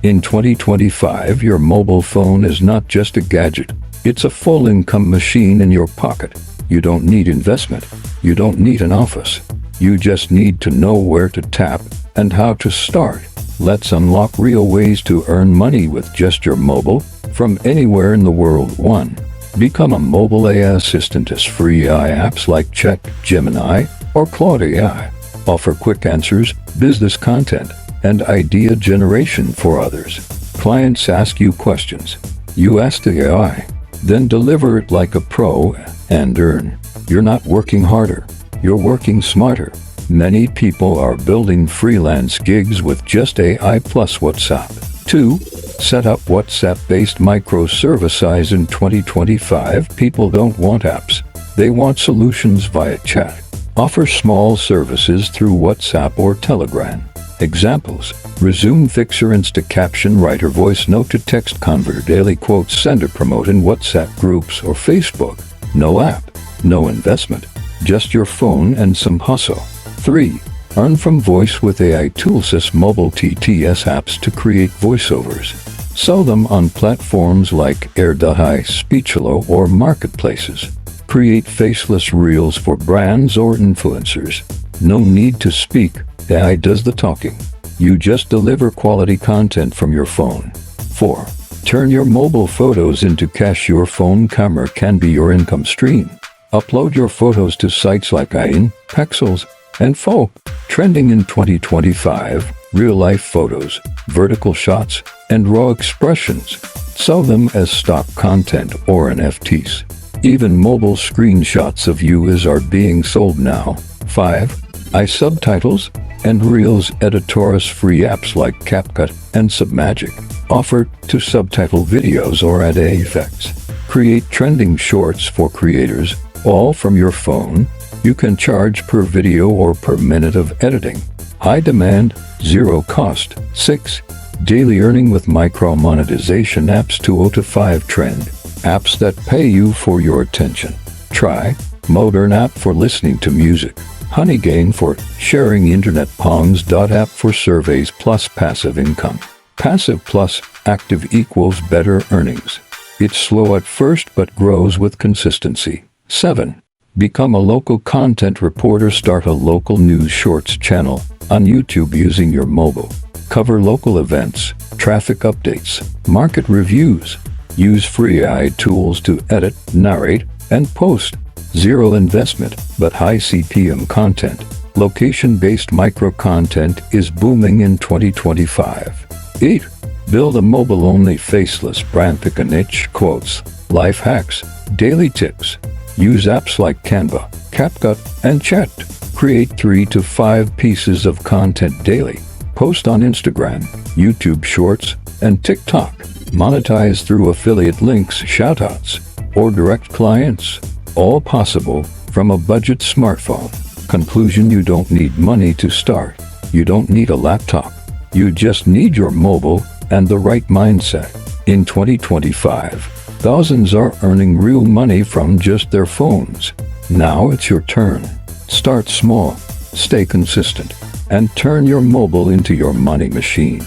In 2025, your mobile phone is not just a gadget. It's a full income machine in your pocket. You don't need investment. You don't need an office. You just need to know where to tap and how to start. Let's unlock real ways to earn money with just your mobile from anywhere in the world. 1. Become a mobile AI assistant. As free AI apps like ChatGPT or Claude AI offer quick answers, business content, and idea generation for others. Clients ask you questions. You ask the AI, then deliver it like a pro and earn. You're not working harder. You're working smarter. Many people are building freelance gigs with just AI plus WhatsApp. 2. Set up WhatsApp-based microservices. In 2025, people don't want apps. They want solutions via chat. Offer small services through WhatsApp or Telegram. Examples: Resume Fixer, Insta Caption Writer, Voice Note to Text Converter, Daily Quotes Sender. Promote in WhatsApp groups or Facebook. No app, no investment, just your phone and some hustle. 3. Earn from voice with AI tools. As mobile TTS apps to create voiceovers. Sell them on platforms like Air.ai, Speechelo, or marketplaces. Create faceless reels for brands or influencers. No need to speak. AI does the talking. You just deliver quality content from your phone. 4. Turn your mobile photos into cash. Your phone camera can be your income stream. Upload your photos to sites like Honeygain, Pexels, and Fo. Trending in 2025, real-life photos, vertical shots, and raw expressions. Sell them as stock content or NFTs. Even mobile screenshots of you are being sold now. 5. Subtitles and Reels editors. Free apps like CapCut and Submagic offer to subtitle videos or add effects. Create trending shorts for creators, all from your phone. You can charge per video or per minute of editing. High demand, zero cost. 6. Daily earning with micro monetization apps. 2 to 5 trend apps that pay you for your attention. Try Modern app for listening to music. Honeygain for sharing internet. Pongs.app for surveys plus passive income. Passive plus active equals better earnings. It's slow at first but grows with consistency. 7. Become a local content reporter. Start a local news shorts channel on YouTube using your mobile. Cover local events, traffic updates, market reviews. Use free AI tools to edit, narrate, and post. Zero investment, but high CPM content. Location-based micro-content is booming in 2025. 8. Build a mobile-only faceless brand. Pick a niche. Quotes, life hacks, daily tips. Use apps like Canva, CapCut, and Chat. Create 3 to 5 pieces of content daily. Post on Instagram, YouTube Shorts, and TikTok. Monetize through affiliate links, shoutouts, or direct clients. All possible from a budget smartphone. Conclusion: you don't need money to start. You don't need a laptop. You just need your mobile and the right mindset. In 2025, thousands are earning real money from just their phones. Now it's your turn. Start small, stay consistent, and turn your mobile into your money machine.